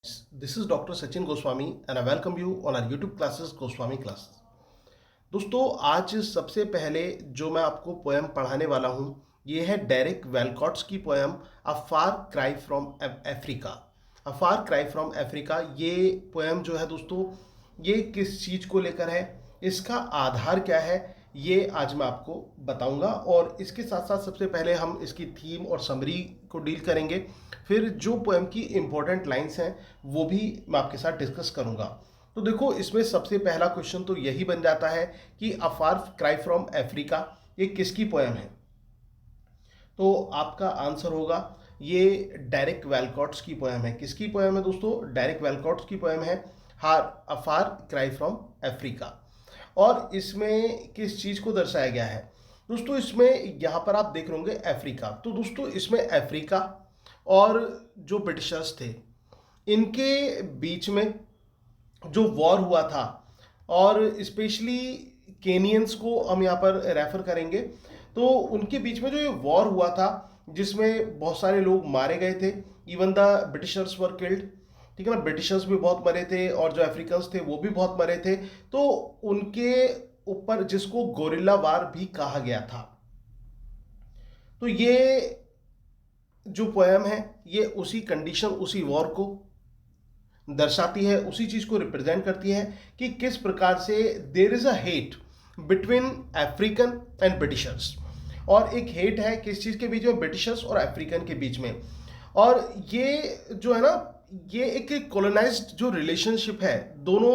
This is Dr. Sachin Goswami and I welcome you on our YouTube classes Goswami Classes. दोस्तों आज सबसे पहले जो मैं आपको पोएम पढ़ाने वाला हूँ ये है डेरिक वेलकॉट्स की poem a far cry from Africa. A far cry from Africa ये पोएम जो है दोस्तों ये किस चीज़ को लेकर है, इसका आधार क्या है, ये आज मैं आपको बताऊंगा। और इसके साथ साथ सबसे पहले हम इसकी थीम और समरी को डील करेंगे, फिर जो पोएम की इम्पोर्टेंट लाइंस हैं वो भी मैं आपके साथ डिस्कस करूंगा। तो देखो इसमें सबसे पहला क्वेश्चन तो यही बन जाता है कि अ फार क्राई फ्रॉम अफ्रीका ये किसकी पोएम है। तो आपका आंसर होगा ये डेरिक वेलकॉट्स की पोएम है। किसकी पोएम है दोस्तों? डेरिक वेलकॉट्स की पोएम है अ फार क्राई फ्रॉम अफ्रीका। और इसमें किस चीज़ को दर्शाया गया है दोस्तों? इसमें यहाँ पर आप देख रहे होंगे अफ्रीका। तो दोस्तों इसमें अफ्रीका और जो ब्रिटिशर्स थे इनके बीच में जो वॉर हुआ था, और स्पेशली केनियंस को हम यहाँ पर रेफर करेंगे, तो उनके बीच में जो ये वॉर हुआ था जिसमें बहुत सारे लोग मारे गए थे। Even the Britishers were killed, ठीक है ना, ब्रिटिशर्स भी बहुत मरे थे और जो अफ्रीकन्स थे वो भी बहुत मरे थे। तो उनके ऊपर जिसको गोरिल्ला वार भी कहा गया था। तो ये जो पोएम है ये उसी कंडीशन, उसी वॉर को दर्शाती है, उसी चीज को रिप्रेजेंट करती है कि किस प्रकार से there is a hate between African and Britishers. और एक हेट है किस चीज के बीच में? ब्रिटिशर्स और अफ्रीकन के बीच में। और ये जो है ना, ये एक कॉलोनाइज्ड जो रिलेशनशिप है दोनों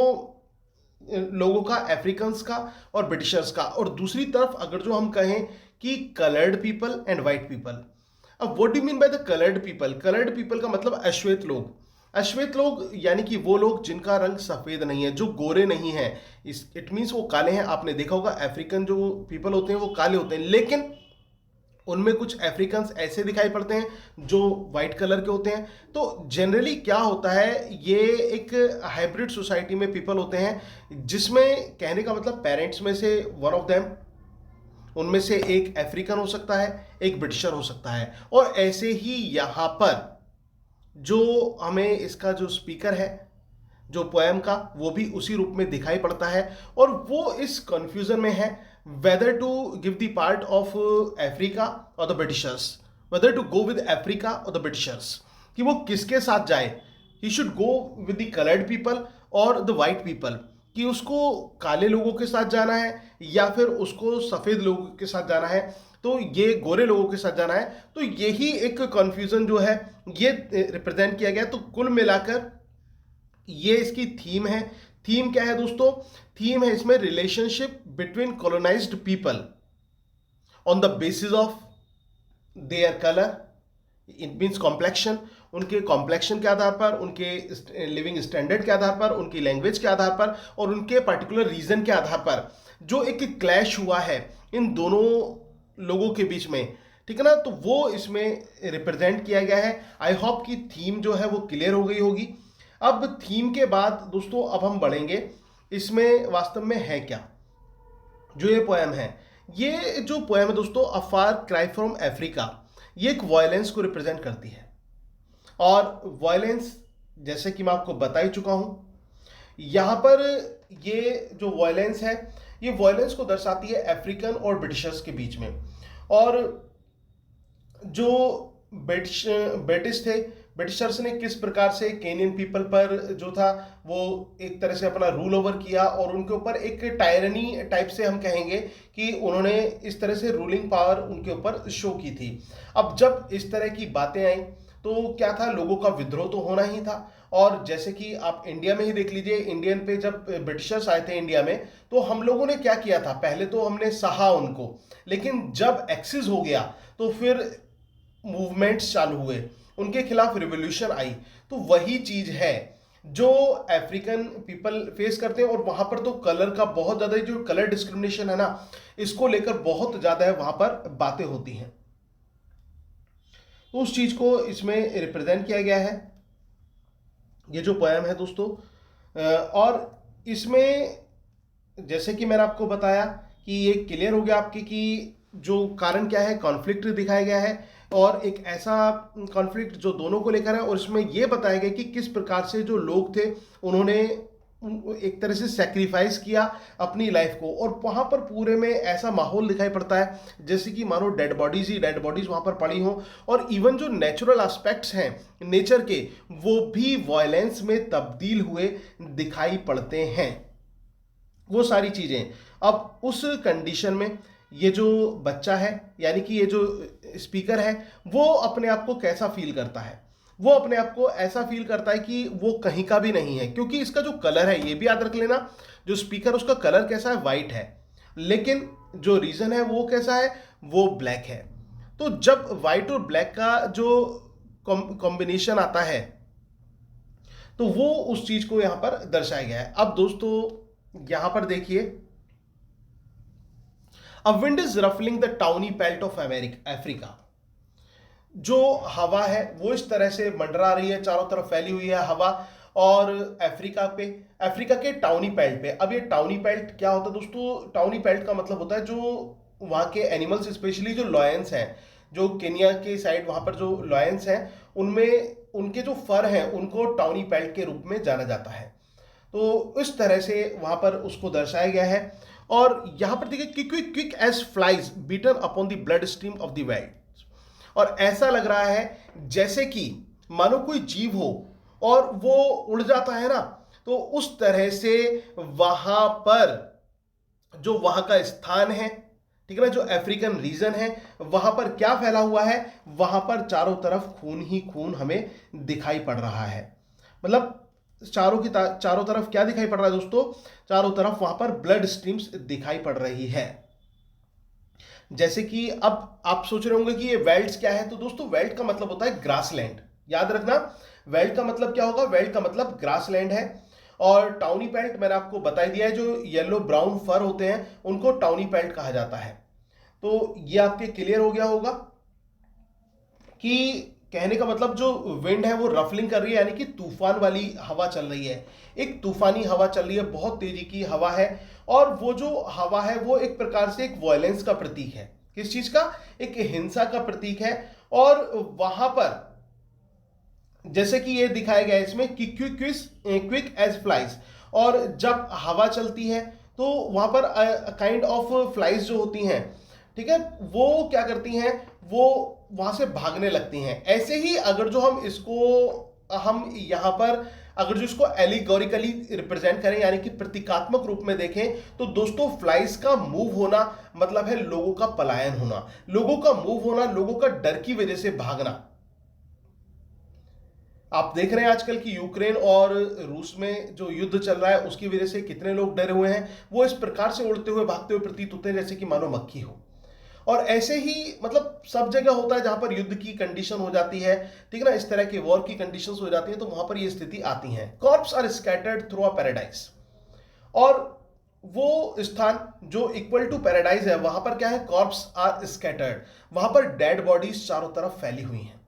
लोगों का, अफ्रीकन्स का और ब्रिटिशर्स का। और दूसरी तरफ अगर जो हम कहें कि coloured people and white people. अब what do mean by the coloured people? Coloured people का मतलब अश्वेत लोग। अश्वेत लोग यानी कि वो लोग जिनका रंग सफेद नहीं है, जो गोरे नहीं है। इट मीन्स वो काले हैं। आपने देखा होगा अफ्रीकन जो पीपल होते हैं वो काले होते हैं, लेकिन उनमें कुछ अफ्रीकन्स ऐसे दिखाई पड़ते हैं जो वाइट कलर के होते हैं। तो जनरली क्या होता है, ये एक हाइब्रिड सोसाइटी में पीपल होते हैं जिसमें कहने का मतलब पेरेंट्स में से वन ऑफ देम, उनमें से एक अफ्रीकन हो सकता है, एक ब्रिटिशर हो सकता है। और ऐसे ही यहाँ पर जो हमें इसका जो स्पीकर है जो पोएम का, वो भी उसी रूप में दिखाई पड़ता है। और वो इस कंफ्यूजन में है weather to give the part of Africa और the Britishers, weather to go with Africa और द ब्रिटिशर्स, कि वो किसके साथ जाए। He should go with the coloured people और द वाइट पीपल, कि उसको काले लोगों के साथ जाना है या फिर उसको सफ़ेद लोगों के साथ जाना है, तो ये गोरे लोगों के साथ जाना है। तो यही एक कंफ्यूजन जो है ये रिप्रेजेंट किया गया। तो कुल मिलाकर ये इसकी थीम है। थीम क्या है दोस्तों? थीम है इसमें relationship between colonised people on the basis of their colour, it means complexion, उनके कॉम्प्लेक्शन के आधार पर, उनके लिविंग स्टैंडर्ड के आधार पर, उनकी लैंग्वेज के आधार पर और उनके पर्टिकुलर रीजन के आधार पर जो एक क्लैश हुआ है इन दोनों लोगों के बीच में, ठीक है ना, तो वो इसमें रिप्रेजेंट किया गया है। आई होप कि थीम जो है वो क्लियर हो गई होगी। अब थीम के बाद दोस्तों अब हम बढ़ेंगे इसमें वास्तव में है क्या जो ये पोएम है। ये जो पोएम है दोस्तों अ फार क्राई फ्रॉम अफ्रीका, ये एक वायलेंस को रिप्रेजेंट करती है। और वायलेंस जैसे कि मैं आपको बता ही चुका हूं, यहां पर ये जो वायलेंस है ये वायलेंस को दर्शाती है अफ्रीकन और ब्रिटिशर्स के बीच में। और जो ब्रिटिश थे, ब्रिटिशर्स ने किस प्रकार से केनियन पीपल पर जो था वो एक तरह से अपना रूल ओवर किया और उनके ऊपर एक टायरनी टाइप से हम कहेंगे कि उन्होंने इस तरह से रूलिंग पावर उनके ऊपर शो की थी। अब जब इस तरह की बातें आई तो क्या था, लोगों का विद्रोह तो होना ही था। और जैसे कि आप इंडिया में ही देख लीजिए, इंडियन पे जब ब्रिटिशर्स आए थे इंडिया में तो हम लोगों ने क्या किया था, पहले तो हमने सहा उनको, लेकिन जब एक्सेस हो गया तो फिर मूवमेंट्स चालू हुए, उनके खिलाफ रिवॉल्यूशन आई। तो वही चीज है जो अफ्रीकन पीपल फेस करते हैं। और वहां पर तो कलर का बहुत ज्यादा, जो कलर डिस्क्रिमिनेशन है ना, इसको लेकर बहुत ज्यादा है वहां पर बातें होती हैं। तो उस चीज को इसमें रिप्रेजेंट किया गया है ये जो पोएम है दोस्तों। और इसमें जैसे कि मैंने आपको बताया कि ये क्लियर हो गया आपके कि जो कारण क्या है, कॉन्फ्लिक्ट दिखाया गया है और एक ऐसा कॉन्फ्लिक्ट जो दोनों को लेकर है, और इसमें यह बताया गया कि किस प्रकार से जो लोग थे उन्होंने एक तरह से सेक्रीफाइस किया अपनी लाइफ को, और वहां पर पूरे में ऐसा माहौल दिखाई पड़ता है जैसे कि मानो डेड बॉडीज ही डेड बॉडीज वहां पर पड़ी हों, और इवन जो नेचुरल एस्पेक्ट्स हैं नेचर के वो भी वायलेंस में तब्दील हुए दिखाई पड़ते हैं, वो सारी चीजें। अब उस कंडीशन में ये जो बच्चा है, यानी कि ये जो स्पीकर है, वो अपने आप को कैसा फील करता है? वो अपने आप को ऐसा फील करता है कि वो कहीं का भी नहीं है, क्योंकि इसका जो कलर है, ये भी याद रख लेना, जो स्पीकर उसका कलर कैसा है, वाइट है, लेकिन जो रीजन है वो कैसा है, वो ब्लैक है। तो जब वाइट और ब्लैक का जो कॉम्बिनेशन आता है तो वो उस चीज को यहां पर दर्शाया गया है। अब दोस्तों यहां पर देखिए, a wind is ruffling the tawny peeled of Africa. जो हवा है वो इस तरह से मंडरा रही है, चारों तरफ फैली हुई है हवा, और अफ्रीका पे, अफ्रीका के टाउनी पेल्ट पे। अब ये टाउनी पेल्ट क्या होता है दोस्तों? टाउनी पेल्ट का मतलब होता है जो वहाँ के एनिमल्स, स्पेशली जो लॉयंस हैं, जो केनिया के साइड वहाँ पर जो लॉयंस हैं, उनमें उनके जो फर हैं उनको टाउनी पेल्ट के रूप में जाना जाता है। तो इस तरह से वहाँ पर उसको दर्शाया गया है। और यहाँ पर देखिए, quick quick as flies batten upon the blood stream of the veldt. और ऐसा लग रहा है जैसे कि मानो कोई जीव हो और वो उड़ जाता है ना, तो उस तरह से वहां पर जो वहां का स्थान है, ठीक है ना, जो अफ्रीकन रीजन है, वहां पर क्या फैला हुआ है, वहां पर चारों तरफ खून ही खून हमें दिखाई पड़ रहा है। मतलब चारों तरफ क्या दिखाई पड़ रहा है दोस्तों? चारों तरफ वहां पर ब्लड स्ट्रीम्स दिखाई पड़ रही है। जैसे कि अब आप सोच रहे होंगे कि ये वेल्ड्स क्या है, तो दोस्तों वेल्ड का मतलब होता है ग्रासलैंड। याद रखना, वेल्ड का मतलब क्या होगा? वेल्ड का मतलब ग्रासलैंड है। और टाउनी पेल्ट मैंने आपको बता दिया है, जो येलो ब्राउन फर होते हैं उनको टाउनी पेल्ट कहा जाता है। तो ये आपके क्लियर हो गया होगा कि कहने का मतलब जो विंड है वो रफलिंग कर रही है, यानी कि तूफान वाली हवा चल रही है, एक तूफानी हवा चल रही है, बहुत तेजी की हवा है। और वो जो हवा है वो एक प्रकार से एक वायलेंस का प्रतीक है। किस चीज का? एक हिंसा का प्रतीक है। और वहां पर जैसे कि ये दिखाया गया है इसमें कि क्विक एज फ्लाइज, और जब हवा चलती है तो वहां पर काइंड ऑफ फ्लाइज जो होती हैं, ठीक है, वो क्या करती हैं, वो वहां से भागने लगती हैं। ऐसे ही अगर जो हम यहां पर अगर जो इसको एलिगोरिकली रिप्रेजेंट करें, यानी कि प्रतीकात्मक रूप में देखें, तो दोस्तों फ्लाइज का मूव होना मतलब है लोगों का पलायन होना, लोगों का मूव होना, लोगों का डर की वजह से भागना। आप देख रहे हैं आजकल की यूक्रेन और रूस में जो युद्ध चल रहा है उसकी वजह से कितने लोग डरे हुए हैं, वो इस प्रकार से उड़ते हुए भागते हुए प्रतीत होते हैं जैसे कि मानो मक्खी हो। और ऐसे ही मतलब सब जगह होता है जहां पर युद्ध की कंडीशन हो जाती है, ठीक है ना, इस तरह के वॉर की कंडीशंस हो जाती है, तो वहां पर ये स्थिति आती है। Corpse are scattered through a paradise. और वो स्थान जो इक्वल टू पैराडाइज है, वहां पर क्या है? कॉर्प्स आर स्कैटर्ड, वहां पर डेड बॉडीज चारों तरफ फैली हुई हैं।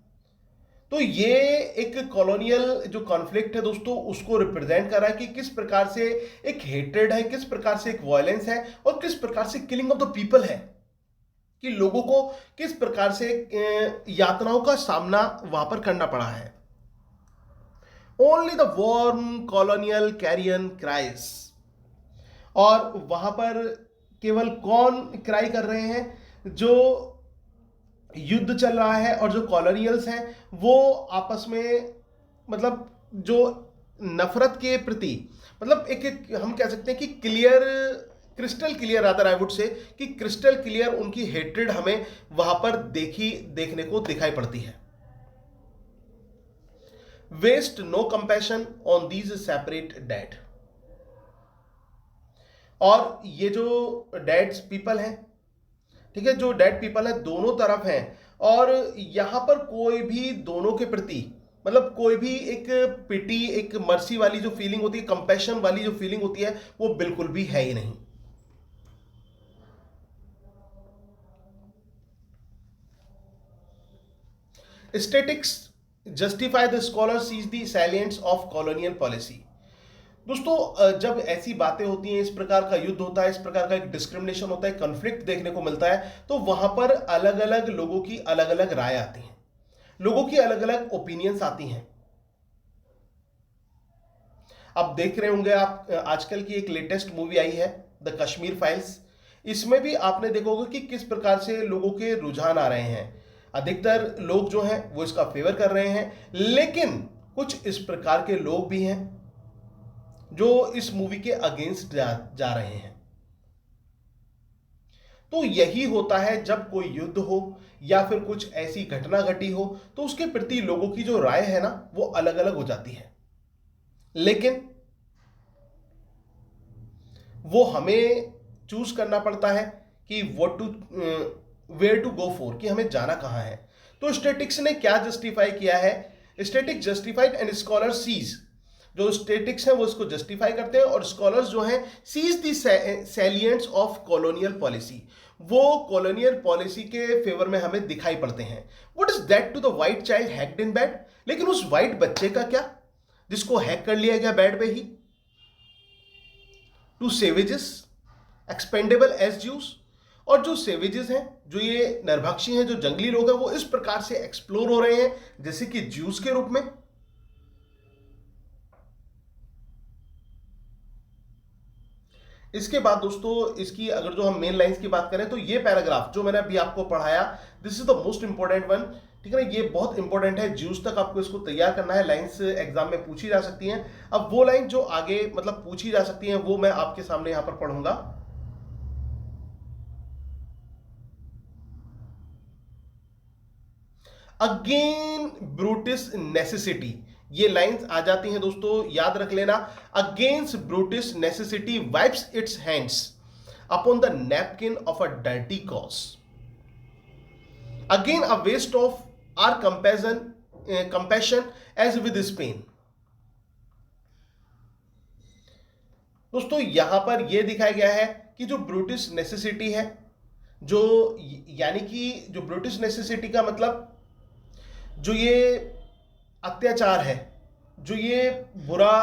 तो ये एक कॉलोनियल जो कॉन्फ्लिक्ट है दोस्तों, उसको रिप्रेजेंट कर रहा है कि किस प्रकार से एक हेट्रेड है, किस प्रकार से एक वायलेंस है, और किस प्रकार से किलिंग ऑफ द पीपल है, कि लोगों को किस प्रकार से यातनाओं का सामना वहां पर करना पड़ा है। Only the worm colonial carrion cries. और वहां पर केवल कौन क्राई कर रहे हैं? जो युद्ध चल रहा है और जो कॉलोनियल्स हैं वो आपस में, मतलब जो नफरत के प्रति, मतलब एक हम कह सकते हैं कि crystal clear rather I would say, कि क्रिस्टल क्लियर उनकी हेट्रेड हमें वहां पर देखने को दिखाई पड़ती है। Waste no compassion on these separate dead. और ये जो डेड पीपल हैं, ठीक है, जो डेड पीपल है दोनों तरफ हैं, और यहां पर कोई भी दोनों के प्रति, मतलब कोई भी एक पिटी, एक मर्सी वाली जो फीलिंग होती है, कंपैशन वाली जो फीलिंग होती है, वो बिल्कुल भी है ही नहीं। Statics justify the scholar seize the सैलियंट्स of colonial policy. जब ऐसी बातें होती हैं, इस प्रकार का युद्ध होता है, इस प्रकार का एक डिस्क्रिमिनेशन होता है, कॉन्फ्लिक्ट देखने को मिलता है, तो वहां पर अलग अलग लोगों की अलग अलग राय आती है, लोगों की अलग अलग ओपिनियंस आती हैं। अब देख रहे होंगे आप, आजकल की एक लेटेस्ट मूवी आई है द कश्मीर फाइल्स। इसमें भी आपने देखा होगा कि किस प्रकार से लोगों के रुझान आ रहे हैं। अधिकतर लोग जो हैं वो इसका फेवर कर रहे हैं, लेकिन कुछ इस प्रकार के लोग भी हैं जो इस मूवी के अगेंस्ट जा रहे हैं। तो यही होता है जब कोई युद्ध हो या फिर कुछ ऐसी घटना घटी हो, तो उसके प्रति लोगों की जो राय है ना वो अलग अलग हो जाती है। लेकिन वो हमें चूज करना पड़ता है कि what to where to go for, कि हमें जाना कहां है। तो स्टैटिक्स ने क्या जस्टिफाई किया है? Static justified and scholar seize, जो स्टैटिक्स है वो इसको जस्टिफाई करते हैं, और स्कॉलर्स जो हैं seize the सैलियंट्स of colonial policy, वो कॉलोनियल पॉलिसी के फेवर में हमें दिखाई पड़ते हैं। What is that to the white child hacked in bed, लेकिन उस व्हाइट बच्चे का क्या जिसको हैक कर लिया गया बेड पे ही। To savages expendable as juice, और जो सेवेजेस हैं, जो ये नरभक्षी हैं, जो जंगली लोग हैं, वो इस प्रकार से एक्सप्लोर हो रहे हैं जैसे कि ज्यूस के रूप में। इसके बाद दोस्तों, इसकी अगर जो हम मेन लाइंस की बात करें तो ये पैराग्राफ जो मैंने अभी आपको पढ़ाया, this is the most important one, ठीक है ना। ये बहुत इंपॉर्टेंट है, ज्यूस तक आपको इसको तैयार करना है। लाइंस एग्जाम में पूछी जा सकती हैं। अब वो लाइन जो आगे मतलब पूछी जा सकती हैं वो मैं आपके सामने यहां पर पढ़ूंगा। अगेन ब्रूटिस नेसेसिटी, ये लाइंस आ जाती हैं दोस्तों, याद रख लेना। Against ब्रूटिस necessity wipes it's hands upon the napkin of a dirty cause, again a waste of our compassion as with Spain. दोस्तों यहां पर यह दिखाया गया है कि जो ब्रूटिस नेसेसिटी है, जो यानी कि जो ब्रूटिस नेसेसिटी का मतलब जो ये अत्याचार है, जो ये बुरा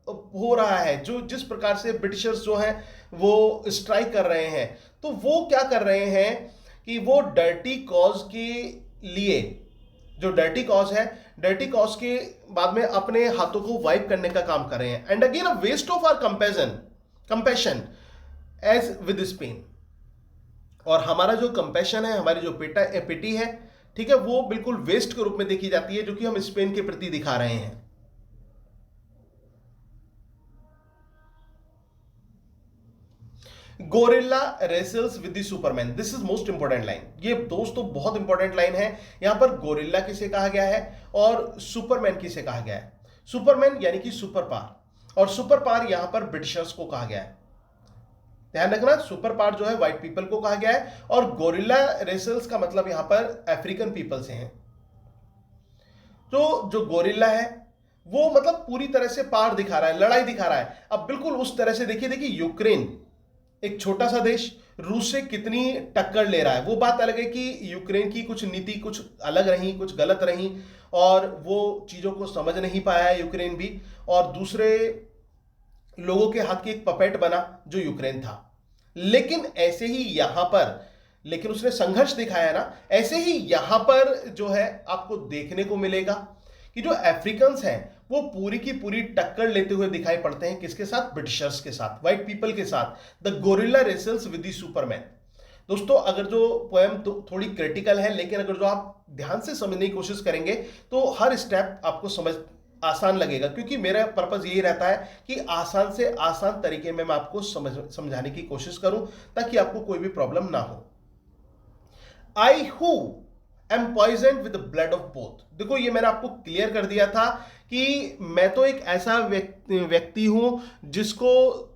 हो रहा है, जो जिस प्रकार से ब्रिटिशर्स जो हैं वो स्ट्राइक कर रहे हैं, तो वो क्या कर रहे हैं कि वो डर्टी कॉज के लिए, जो डर्टी कॉज है, डर्टी कॉज के बाद में अपने हाथों को वाइप करने का काम कर रहे हैं। And again a waste of our compassion as with Spain, और हमारा जो कंपैशन है, हमारी जो पिटी है, ठीक है, वो बिल्कुल वेस्ट के रूप में देखी जाती है, जो कि हम स्पेन के प्रति दिखा रहे हैं। Gorilla wrestles with the Superman, this is most important line. ये दोस्तों बहुत इंपॉर्टेंट लाइन है। यहां पर गोरिल्ला किसे कहा गया है और सुपरमैन किसे कहा गया है? सुपरमैन यानी कि सुपर पावर, और सुपर पावर यहां पर ब्रिटिशर्स को कहा गया है। ध्यान रखना, सुपर पावर जो है व्हाइट पीपल को कहा गया है, और गोरिल्ला रेसल्स का मतलब यहां पर अफ्रीकन पीपल से है। तो जो गोरिल्ला है वो मतलब पूरी तरह से पावर दिखा रहा है, लड़ाई दिखा रहा है। अब बिल्कुल उस तरह से देखिए यूक्रेन एक छोटा सा देश रूस से कितनी टक्कर ले रहा है। वो बात अलग है कि यूक्रेन की कुछ नीति कुछ अलग रही, कुछ गलत रही, और वो चीजों को समझ नहीं पाया है यूक्रेन भी, और दूसरे लोगों के हाथ की एक पपेट बना जो यूक्रेन था। लेकिन ऐसे ही यहां पर, लेकिन उसने संघर्ष दिखाया ना, ऐसे ही यहां पर जो है आपको देखने को मिलेगा कि जो अफ्रीकन्स हैं वो पूरी की पूरी टक्कर लेते हुए दिखाई पड़ते हैं। किसके साथ? ब्रिटिशर्स के साथ, व्हाइट पीपल के साथ। The gorilla wrestles with the Superman. दोस्तों अगर जो पोएम तो थोड़ी क्रिटिकल है, लेकिन अगर जो आप ध्यान से समझने की कोशिश करेंगे तो हर स्टेप आपको समझ आसान लगेगा, क्योंकि मेरा पर्पस यही रहता है कि आसान से आसान तरीके में मैं आपको समझाने की कोशिश करूं, ताकि आपको कोई भी प्रॉब्लम ना हो। I who am poison with blood of both. देखो ये मैंने आपको क्लियर कर दिया था कि मैं तो एक ऐसा व्यक्ति हूं जिसको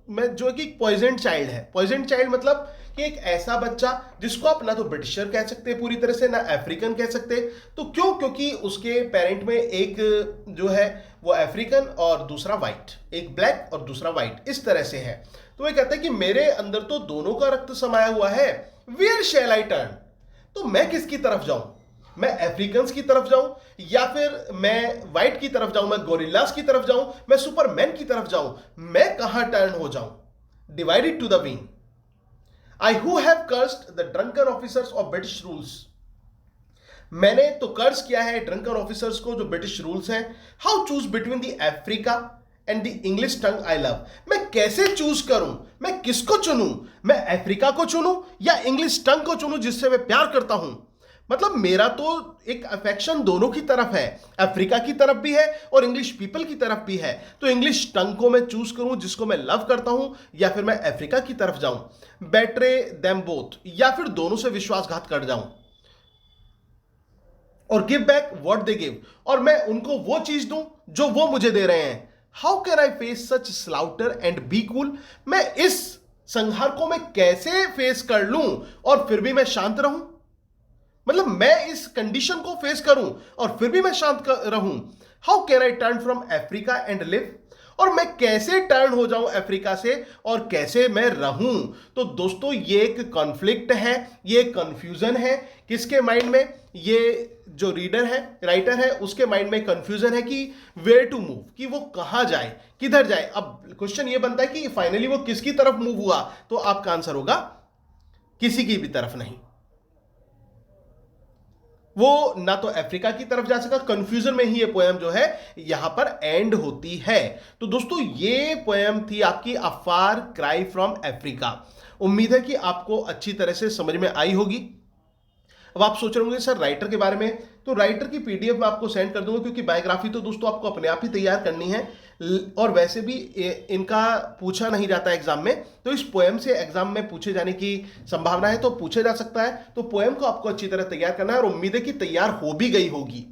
मैं, जो कि पॉइजन चाइल्ड है। पॉइजन चाइल्ड मतलब कि एक ऐसा बच्चा जिसको आप ना तो ब्रिटिशर कह सकते पूरी तरह से, ना अफ्रीकन कह सकते। तो क्यों? क्योंकि उसके पेरेंट में एक जो है वो अफ्रीकन और दूसरा व्हाइट, एक ब्लैक और दूसरा व्हाइट, इस तरह से है। तो वो कहता है कि मेरे अंदर तो दोनों का रक्त समाया हुआ है, वेयर शैल आई टर्न, तो मैं किसकी तरफ जाऊं? मैं अफ्रीकन्स की तरफ जाऊं, या फिर मैं व्हाइट की तरफ जाऊं, मैं गोरिल्लास की तरफ जाऊं, मैं सुपरमैन की तरफ जाऊं, मैं कहां टर्न हो जाऊं? Divided to the wing, I who have cursed the drunken officers of British rules. मैंने तो कर्ज किया है ड्रंकन ऑफिसर्स को जो ब्रिटिश रूल्स हैं। How choose between the Africa and the English tongue I love. मैं कैसे चूज करूं, मैं किसको चुनूं? मैं अफ्रीका को चुनूं या इंग्लिश टंग को चुनूं जिससे मैं प्यार करता हूं? मतलब मेरा तो एक अफेक्शन दोनों की तरफ है, अफ्रीका की तरफ भी है और इंग्लिश पीपल की तरफ भी है। तो इंग्लिश टंग को मैं चूज करूं जिसको मैं लव करता हूं, या फिर मैं अफ्रीका की तरफ जाऊं? बेटरे देम बोथ, या फिर दोनों से विश्वासघात कर जाऊं और give back what they give, और मैं उनको वो चीज दूं जो वो मुझे दे रहे हैं। How can I face such slaughter and be cool. मैं इस संहार को मैं कैसे फेस कर लूं और फिर भी मैं शांत रहूं? मतलब मैं इस कंडीशन को फेस करूं और फिर भी मैं शांत रहूं। How can I turn from Africa and live, और मैं कैसे टर्न हो जाऊं अफ्रीका से और कैसे मैं रहूं? तो दोस्तों ये एक कॉन्फ्लिक्ट है, ये कंफ्यूजन है। किसके माइंड में? ये जो रीडर है, राइटर है, उसके माइंड में कंफ्यूजन है कि वेयर टू मूव, कि वो कहां जाए, किधर जाए। अब क्वेश्चन ये बनता है कि फाइनली वो किसकी तरफ मूव हुआ? तो आपका आंसर होगा किसी की भी तरफ नहीं। वो ना तो अफ्रीका की तरफ जा सका। कंफ्यूजन में ही ये पोएम जो है यहां पर एंड होती है। तो दोस्तों ये पोएम थी आपकी अ फार क्राई फ्रॉम अफ्रीका। उम्मीद है कि आपको अच्छी तरह से समझ में आई होगी। अब आप सोच रहे होंगे सर राइटर के बारे में, तो राइटर की पीडीएफ मैं आपको सेंड कर दूंगा, क्योंकि बायोग्राफी तो दोस्तों आपको अपने आप ही तैयार करनी है और वैसे भी इनका पूछा नहीं जाता एग्जाम में, तो इस पोएम से एग्जाम में पूछे जाने की संभावना है, तो पूछा जा सकता है। तो पोएम को आपको अच्छी तरह तैयार करना है और उम्मीद है कि तैयार हो भी गई होगी,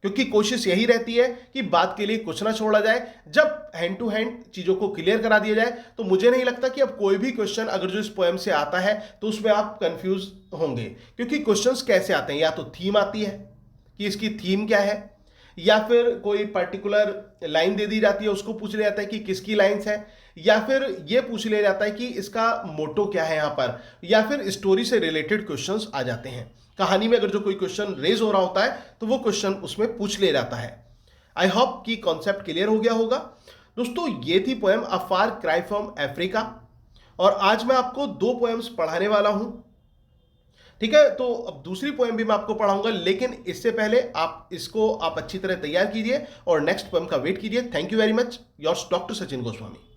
क्योंकि कोशिश यही रहती है कि बात के लिए कुछ ना छोड़ा जाए। जब हैंड टू हैंड चीजों को क्लियर करा दिया जाए तो मुझे नहीं लगता कि अब कोई भी क्वेश्चन अगर जो इस पोएम से आता है तो उसमें आप कंफ्यूज होंगे। क्योंकि क्वेश्चंस कैसे आते हैं, या तो थीम आती है कि इसकी थीम क्या है, या फिर कोई पर्टिकुलर लाइन दे दी जाती है, उसको पूछ लिया जाता है कि किसकी लाइन्स है, या फिर यह पूछ लिया जाता है कि इसका मोटो क्या है यहां पर, या फिर स्टोरी से रिलेटेड क्वेश्चंस आ जाते हैं। कहानी में अगर जो कोई क्वेश्चन रेज हो रहा होता है तो वो क्वेश्चन उसमें पूछ लिया जाता है। आई होप कि कॉन्सेप्ट क्लियर हो गया होगा। दोस्तों ये थी poem a far cry from Africa, और आज मैं आपको 2 पोएम्स पढ़ाने वाला हूं। ठीक है, तो अब दूसरी पोएम भी मैं आपको पढ़ाऊंगा, लेकिन इससे पहले आप इसको अच्छी तरह तैयार कीजिए और नेक्स्ट पोएम का वेट कीजिए। Thank you very much. Yours doctor Sachin Goswami.